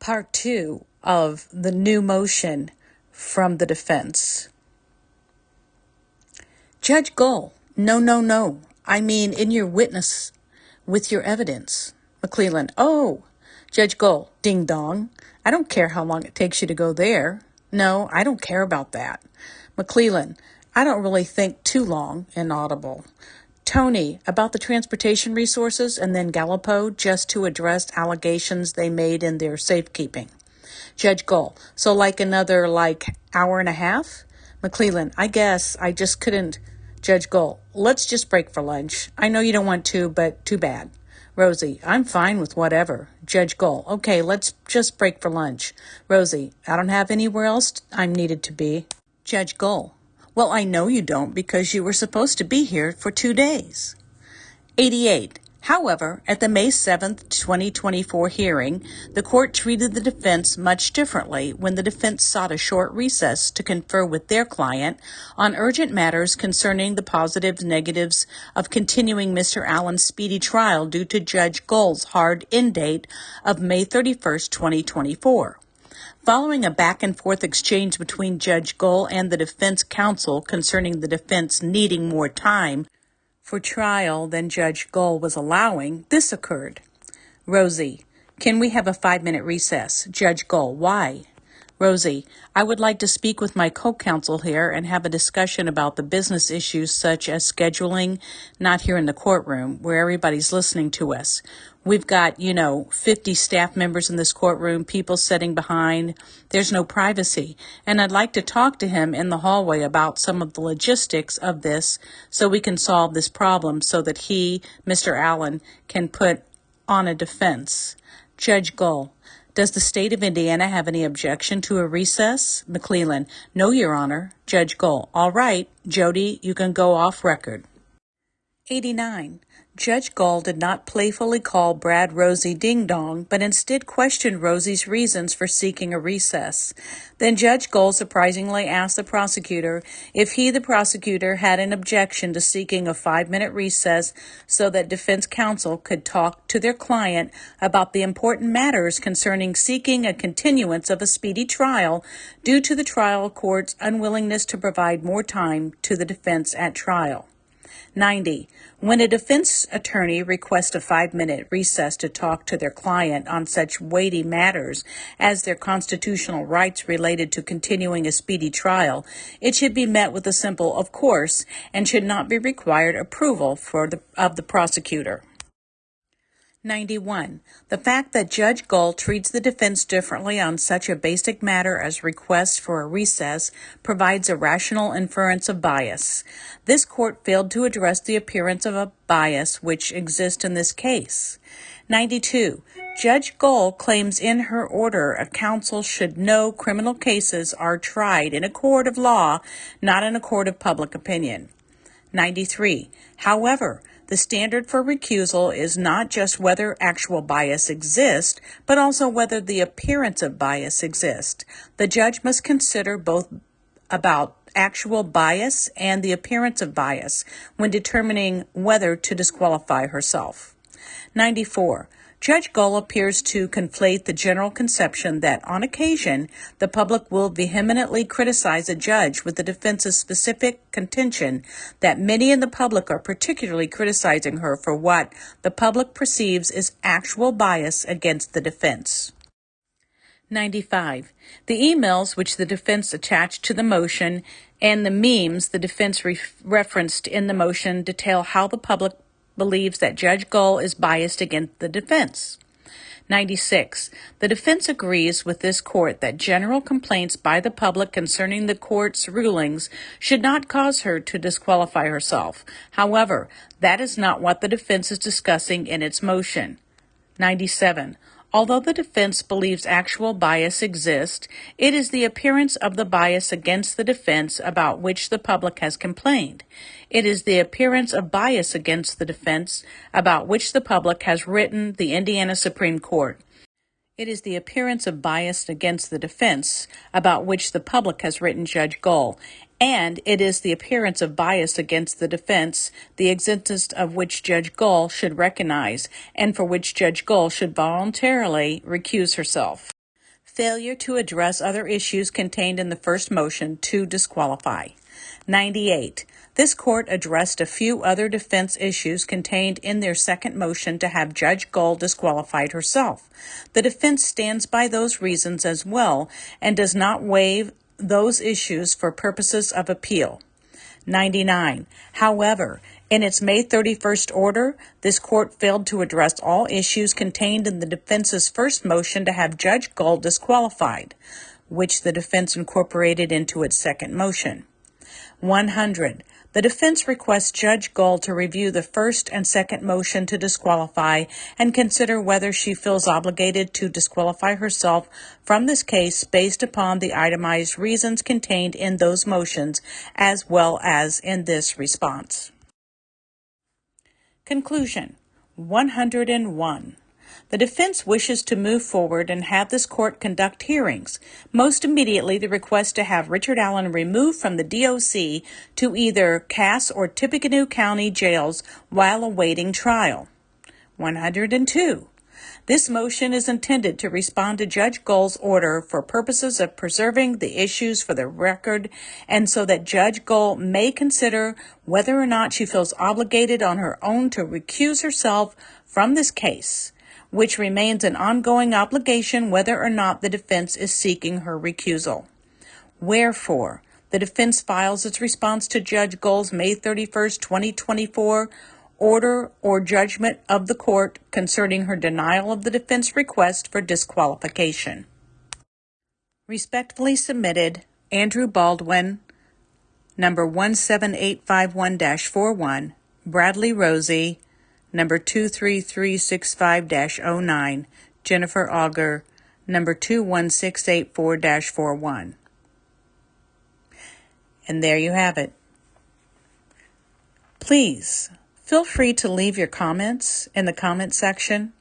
Part 2 of the new motion from the defense. Judge Gull, no. I mean, in your witness with your evidence. McClellan, oh. Judge Gull, ding dong. I don't care how long it takes you to go there. No, I don't care about that. McClellan, I don't really think too long. Inaudible. Tony, about the transportation resources, and then Gallipo, just to address allegations they made in their safekeeping. Judge Gull, so like another, hour and a half? McClellan, I guess I just couldn't. Judge Gull, let's just break for lunch. I know you don't want to, but too bad. Rosie, I'm fine with whatever. Judge Gull, okay, let's just break for lunch. Rosie, I don't have anywhere else I'm needed to be. Judge Gull, well, I know you don't because you were supposed to be here for 2 days. 88. However, at the May 7th, 2024 hearing, the court treated the defense much differently when the defense sought a short recess to confer with their client on urgent matters concerning the positives and negatives of continuing Mr. Allen's speedy trial due to Judge Gull's hard end date of May 31st, 2024. Following a back-and-forth exchange between Judge Gull and the defense counsel concerning the defense needing more time for trial than Judge Gull was allowing, this occurred. Rosie, can we have a 5-minute recess? Judge Gull, why? Rosie, I would like to speak with my co-counsel here and have a discussion about the business issues such as scheduling, not here in the courtroom where everybody's listening to us. We've got, 50 staff members in this courtroom, people sitting behind. There's no privacy. And I'd like to talk to him in the hallway about some of the logistics of this so we can solve this problem so that he, Mr. Allen, can put on a defense. Judge Gull, does the state of Indiana have any objection to a recess? McClellan, no, Your Honor. Judge Gull, all right. Jody, you can go off record. 89. Judge Gull did not playfully call Brad Rosie Ding Dong, but instead questioned Rosie's reasons for seeking a recess. Then Judge Gull surprisingly asked the prosecutor if he, the prosecutor, had an objection to seeking a 5-minute recess so that defense counsel could talk to their client about the important matters concerning seeking a continuance of a speedy trial due to the trial court's unwillingness to provide more time to the defense at trial. 90. When a defense attorney requests a 5-minute recess to talk to their client on such weighty matters as their constitutional rights related to continuing a speedy trial, it should be met with a simple "of course" and should not be required approval of the prosecutor. 91. The fact that Judge Gull treats the defense differently on such a basic matter as requests for a recess provides a rational inference of bias. This court failed to address the appearance of a bias which exists in this case. 92. Judge Gull claims in her order a counsel should know criminal cases are tried in a court of law, not in a court of public opinion. 93. However, the standard for recusal is not just whether actual bias exists, but also whether the appearance of bias exists. The judge must consider both about actual bias and the appearance of bias when determining whether to disqualify herself. 94. Judge Gull appears to conflate the general conception that, on occasion, the public will vehemently criticize a judge with the defense's specific contention that many in the public are particularly criticizing her for what the public perceives as actual bias against the defense. 95. The emails which the defense attached to the motion and the memes the defense referenced in the motion detail how the public believes that Judge Gull is biased against the defense. 96. The defense agrees with this court that general complaints by the public concerning the court's rulings should not cause her to disqualify herself. However, that is not what the defense is discussing in its motion. 97. Although the defense believes actual bias exists, it is the appearance of the bias against the defense about which the public has complained. It is the appearance of bias against the defense about which the public has written the Indiana Supreme Court. It is the appearance of bias against the defense about which the public has written Judge Gull, and it is the appearance of bias against the defense, the existence of which Judge Gull should recognize, and for which Judge Gull should voluntarily recuse herself. Failure to address other issues contained in the first motion to disqualify. 98. This court addressed a few other defense issues contained in their second motion to have Judge Gull disqualified herself. The defense stands by those reasons as well and does not waive those issues for purposes of appeal. 99. However, in its May 31st order, this court failed to address all issues contained in the defense's first motion to have Judge Gull disqualified, which the defense incorporated into its second motion. 100. The defense requests Judge Gull to review the first and second motion to disqualify and consider whether she feels obligated to disqualify herself from this case based upon the itemized reasons contained in those motions as well as in this response. Conclusion. 101. The defense wishes to move forward and have this court conduct hearings. Most immediately, the request to have Richard Allen removed from the DOC to either Cass or Tippecanoe County jails while awaiting trial. 102. This motion is intended to respond to Judge Gull's order for purposes of preserving the issues for the record and so that Judge Gull may consider whether or not she feels obligated on her own to recuse herself from this case, which remains an ongoing obligation whether or not the defense is seeking her recusal. Wherefore, the defense files its response to Judge Gull's May 31st, 2024 order or judgment of the court concerning her denial of the defense request for disqualification. Respectfully submitted, Andrew Baldwin, number 17851-41, Bradley Rosie, number 23365-09, Jennifer Auger, number 21684-41. And there you have it. Please feel free to leave your comments in the comment section.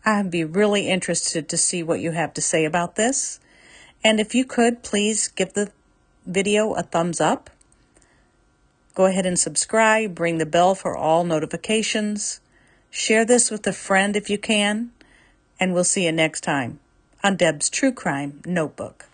I'd be really interested to see what you have to say about this. And if you could, please give the video a thumbs up. Go ahead and subscribe, ring the bell for all notifications. Share this with a friend if you can, and we'll see you next time on Deb's True Crime Notebook.